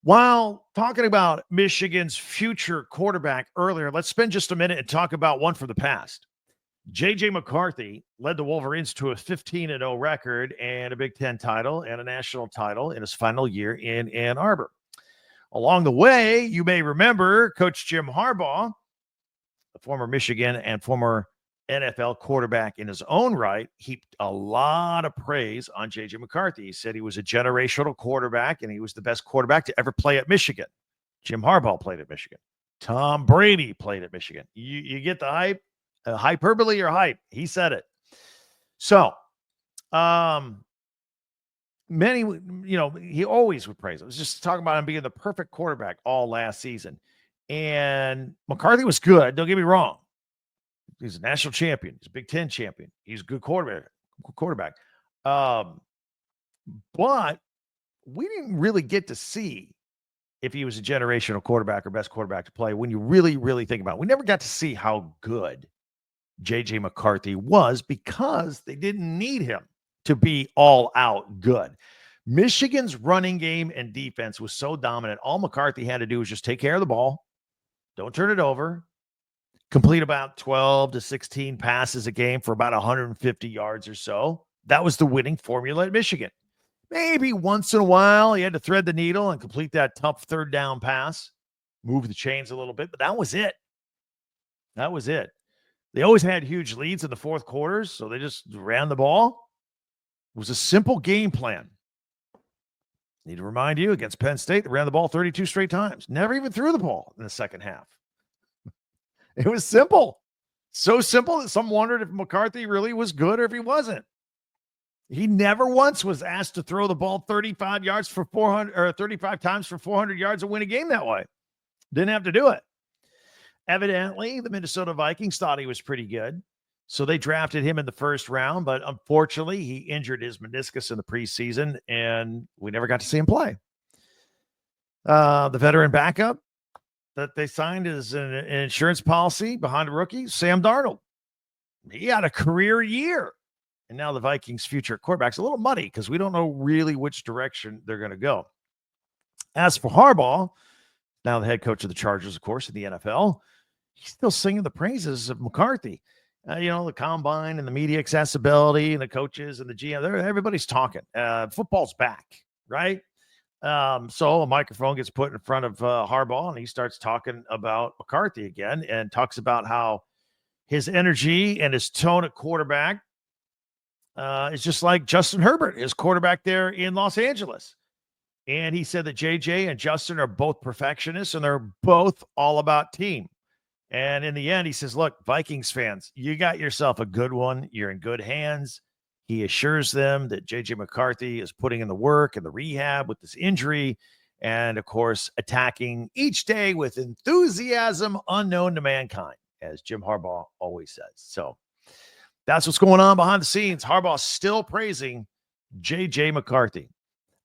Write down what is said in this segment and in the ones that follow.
While talking about Michigan's future quarterback earlier, let's spend just a minute and talk about one from the past. JJ McCarthy led the Wolverines to a 15-0 record and a Big Ten title and a national title in his final year in Ann Arbor. Along the way, you may remember Coach Jim Harbaugh, the former Michigan and former NFL quarterback in his own right, heaped a lot of praise on JJ McCarthy. He said he was a generational quarterback and he was the best quarterback to ever play at Michigan. Jim Harbaugh played at Michigan. Tom Brady played at Michigan. You get the hype, hyperbole or hype. He said it. So, many, he always would praise him. I was just talking about him being the perfect quarterback all last season. And McCarthy was good. Don't get me wrong. He's a national champion. He's a Big Ten champion. He's a good quarterback. But we didn't really get to see if he was a generational quarterback or best quarterback to play when you really, really think about it. We never got to see how good JJ McCarthy was because they didn't need him to be all out good. Michigan's running game and defense was so dominant. All McCarthy had to do was just take care of the ball. Don't turn it over. Complete about 12 to 16 passes a game for about 150 yards or so. That was the winning formula at Michigan. Maybe once in a while he had to thread the needle and complete that tough third down pass, move the chains a little bit, but that was it. That was it. They always had huge leads in the fourth quarters, so they just ran the ball. It was a simple game plan. Need to remind you, against Penn State, they ran the ball 32 straight times. Never even threw the ball in the second half. It was simple. So simple that some wondered if McCarthy really was good or if he wasn't. He never once was asked to throw the ball 35 yards for 400 or 35 times for 400 yards and win a game that way. Didn't have to do it. Evidently, the Minnesota Vikings thought he was pretty good. So they drafted him in the first round, but unfortunately, he injured his meniscus in the preseason, and we never got to see him play. The veteran backup that they signed is an insurance policy behind a rookie, Sam Darnold. He had a career year. And now the Vikings' future quarterback's a little muddy because we don't know really which direction they're going to go. As for Harbaugh, now the head coach of the Chargers, of course, in the NFL, he's still singing the praises of McCarthy. The combine and the media accessibility and the coaches and the GM, everybody's talking. Football's back, right? So a microphone gets put in front of Harbaugh, and he starts talking about McCarthy again and talks about how his energy and his tone at quarterback is just like Justin Herbert, his quarterback there in Los Angeles. And he said that JJ and Justin are both perfectionists, and they're both all about team. And in the end, he says, look, Vikings fans, you got yourself a good one. You're in good hands. He assures them that JJ McCarthy is putting in the work and the rehab with this injury and, of course, attacking each day with enthusiasm unknown to mankind, as Jim Harbaugh always says. So that's what's going on behind the scenes. Harbaugh's still praising JJ McCarthy.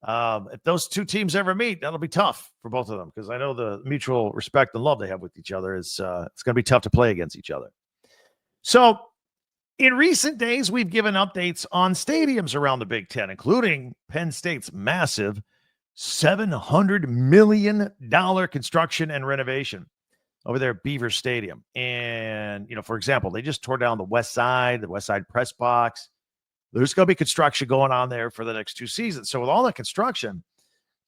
If those two teams ever meet, that'll be tough for both of them because I know the mutual respect and love they have with each other is it's going to be tough to play against each other. So in recent days, we've given updates on stadiums around the Big Ten, including Penn State's massive $700 million construction and renovation over there at Beaver Stadium. And, for example, they just tore down the West Side press box. There's going to be construction going on there for the next 2 seasons. So with all that construction,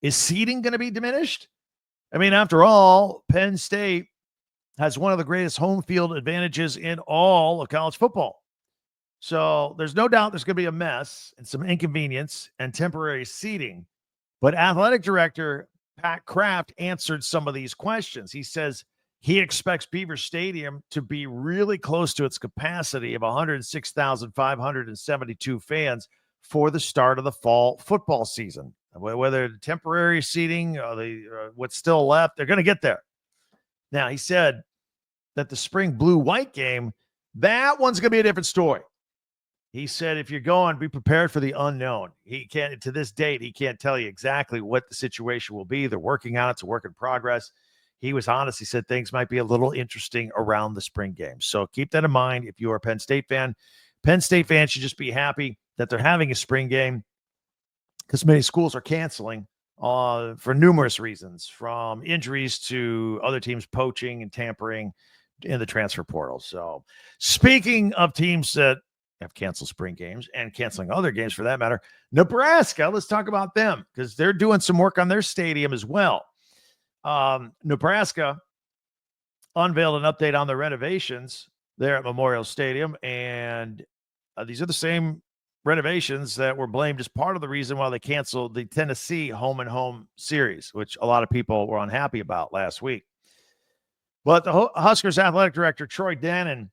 is seating going to be diminished? I mean, after all, Penn State has one of the greatest home field advantages in all of college football. So there's no doubt there's going to be a mess and some inconvenience and temporary seating. But athletic director Pat Kraft answered some of these questions. He says he expects Beaver Stadium to be really close to its capacity of 106,572 fans for the start of the fall football season. Whether temporary seating or what's still left, they're going to get there. Now, he said that the spring blue-white game, that one's going to be a different story. He said, if you're going, be prepared for the unknown. To this date, he can't tell you exactly what the situation will be. They're working on it. It's a work in progress. He was honest. He said things might be a little interesting around the spring game. So keep that in mind if you're a Penn State fan. Penn State fans should just be happy that they're having a spring game because many schools are canceling for numerous reasons, from injuries to other teams poaching and tampering in the transfer portal. So speaking of teams that have canceled spring games and canceling other games for that matter, Nebraska, let's talk about them because they're doing some work on their stadium as well. Nebraska unveiled an update on the renovations there at Memorial Stadium, and these are the same renovations that were blamed as part of the reason why they canceled the Tennessee home and home series, which a lot of people were unhappy about last week. But the Huskers athletic director, Troy Dannon,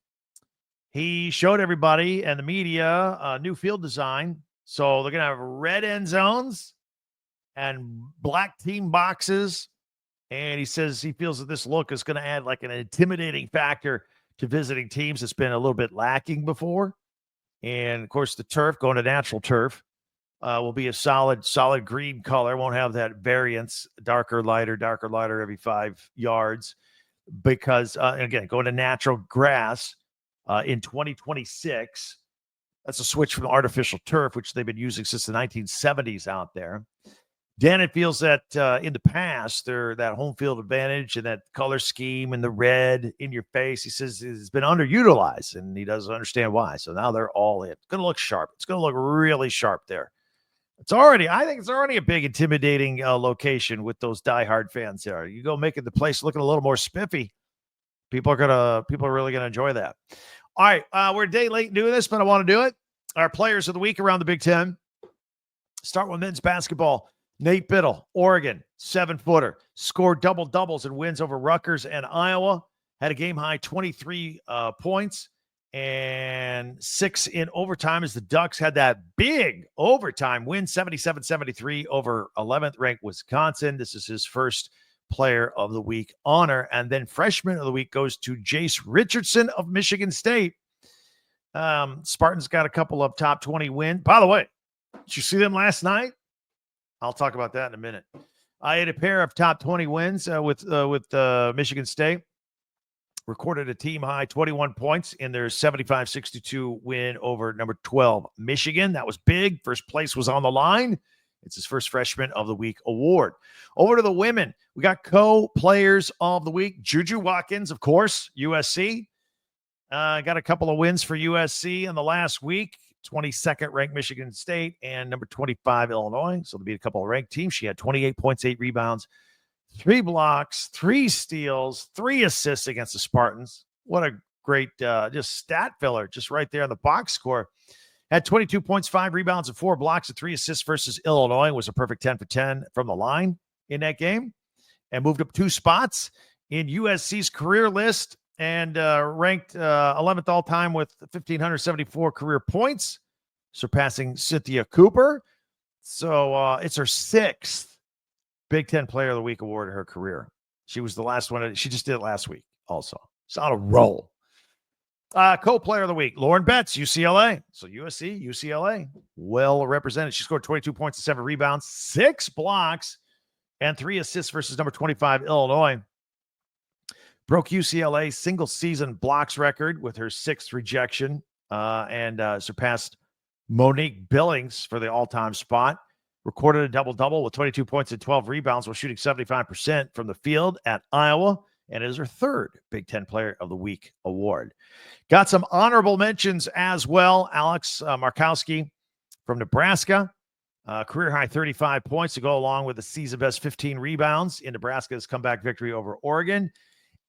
he showed everybody and the media a new field design. So they're going to have red end zones and black team boxes. And he says he feels that this look is going to add like an intimidating factor to visiting teams that's been a little bit lacking before. And, of course, the turf, going to natural turf, will be a solid green color. Won't have that variance, darker, lighter every 5 yards. Because, again, going to natural grass in 2026, that's a switch from artificial turf, which they've been using since the 1970s out there. Dannon feels that in the past, that home field advantage and that color scheme and the red in your face, he says, has been underutilized, and he doesn't understand why. So now they're all in. It's going to look sharp. It's going to look really sharp there. I think it's already a big, intimidating location with those diehard fans there. You go making the place looking a little more spiffy. People are really going to enjoy that. All right, we're a day late doing this, but I want to do it. Our players of the week around the Big Ten. Start with men's basketball. Nate Biddle, Oregon, 7-footer, scored double-doubles and wins over Rutgers and Iowa. Had a game-high 23 points and 6 in overtime as the Ducks had that big overtime win, 77-73 over 11th-ranked Wisconsin. This is his first player of the week honor. And then freshman of the week goes to Jace Richardson of Michigan State. Spartans got a couple of top 20 wins. By the way, did you see them last night? I'll talk about that in a minute. I had a pair of top 20 wins with Michigan State. Recorded a team high 21 points in their 75-62 win over number 12 Michigan. That was big. First place was on the line. It's his first Freshman of the Week award. Over to the women. We got co-players of the week. Juju Watkins, of course, USC. Got a couple of wins for USC in the last week. 22nd ranked Michigan State and number 25 Illinois. So there'll be a couple of ranked teams. She had 28 points, 8 rebounds, 3 blocks, 3 steals, 3 assists against the Spartans. What a great just stat filler just right there on the box score. Had 22 points, 5 rebounds, and 4 blocks and 3 assists versus Illinois. It was a perfect 10 for 10 from the line in that game and moved up 2 spots in USC's career list. And ranked 11th all-time with 1,574 career points, surpassing Cynthia Cooper. So it's her 6th Big Ten Player of the Week award in her career. She was the last one. She just did it last week also. It's on a roll. Co-Player of the Week, Lauren Betts, UCLA. So USC, UCLA, well represented. She scored 22 points and 7 rebounds, 6 blocks, and 3 assists versus number 25 Illinois. Broke UCLA's single-season blocks record with her 6th rejection and surpassed Monique Billings for the all-time spot. Recorded a double-double with 22 points and 12 rebounds while shooting 75% from the field at Iowa, and is her 3rd Big Ten Player of the Week award. Got some honorable mentions as well. Alex Markowski from Nebraska, career-high 35 points to go along with the season-best 15 rebounds in Nebraska's comeback victory over Oregon.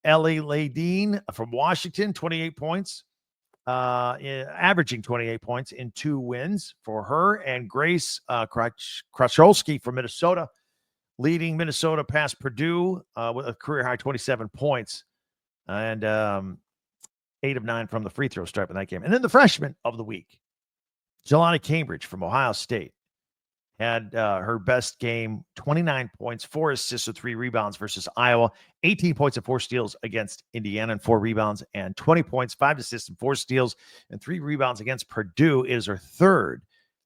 Ellie Ladine from Washington, 28 points, averaging 28 points in 2 wins for her. And Grace Kracholski from Minnesota, leading Minnesota past Purdue with a career-high 27 points and 8 of 9 from the free throw stripe in that game. And then the freshman of the week, Jelani Cambridge from Ohio State. Had her best game, 29 points, 4 assists with 3 rebounds versus Iowa, 18 points and 4 steals against Indiana and 4 rebounds, and 20 points, 5 assists and 4 steals and 3 rebounds against Purdue. It is her 3rd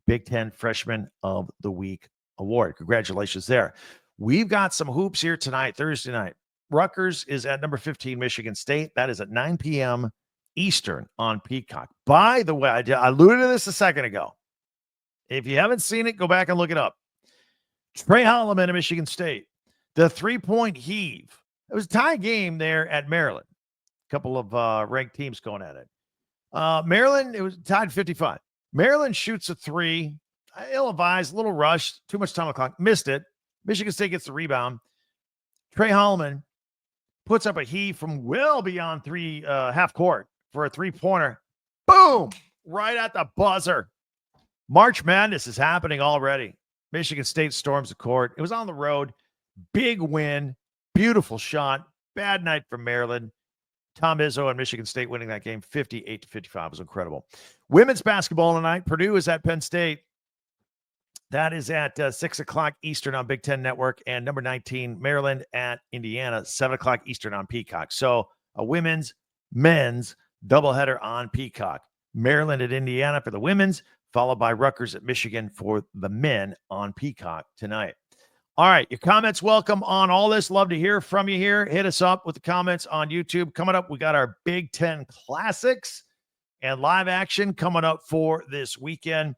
Big Ten Freshman of the Week award. Congratulations there. We've got some hoops here tonight, Thursday night. Rutgers is at number 15, Michigan State. That is at 9 p.m. Eastern on Peacock. By the way, I alluded to this a second ago. If you haven't seen it, go back and look it up. Trey Holloman of Michigan State. The 3-point heave. It was a tie game there at Maryland. A couple of ranked teams going at it. Maryland, it was tied 55. Maryland shoots a three. Ill-advised, a little rushed, too much time on the clock. Missed it. Michigan State gets the rebound. Trey Holloman puts up a heave from well beyond half court for a three-pointer. Boom! Right at the buzzer. March Madness is happening already. Michigan State storms the court. It was on the road. Big win. Beautiful shot. Bad night for Maryland. Tom Izzo and Michigan State winning that game 58-55 was incredible. Women's basketball tonight. Purdue is at Penn State. That is at 6 o'clock Eastern on Big Ten Network. And number 19, Maryland at Indiana, 7 o'clock Eastern on Peacock. So a women's, men's doubleheader on Peacock. Maryland at Indiana for the women's, followed by Rutgers at Michigan for the men on Peacock tonight. All right, your comments welcome on all this. Love to hear from you here. Hit us up with the comments on YouTube. Coming up, we got our Big Ten Classics and live action coming up for this weekend.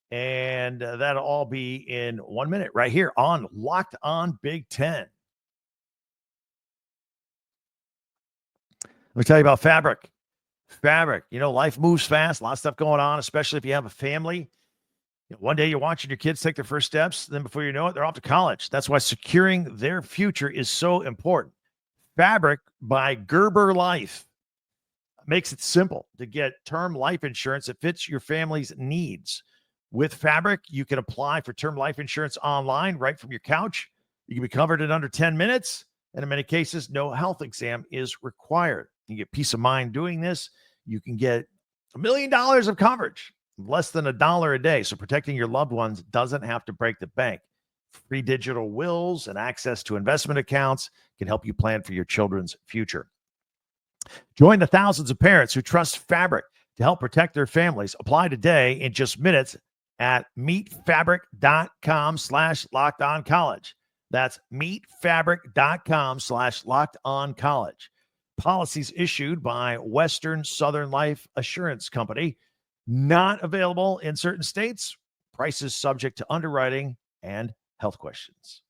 And that'll all be in 1 minute right here on Locked On Big Ten. Let me tell you about Fabric. Fabric, life moves fast. A lot of stuff going on, especially if you have a family. One day you're watching your kids take their first steps. Then before you know it, they're off to college. That's why securing their future is so important. Fabric by Gerber Life makes it simple to get term life insurance that fits your family's needs. With Fabric, you can apply for term life insurance online right from your couch. You can be covered in under 10 minutes. And in many cases, no health exam is required. You get peace of mind doing this. You can get $1 million of coverage, less than $1 a day. So protecting your loved ones doesn't have to break the bank. Free digital wills and access to investment accounts can help you plan for your children's future. Join the thousands of parents who trust Fabric to help protect their families. Apply today in just minutes at meetfabric.com/lockedoncollege. That's meetfabric.com/lockedoncollege. Policies issued by Western Southern Life Assurance Company. Not available in certain states. Prices subject to underwriting and health questions.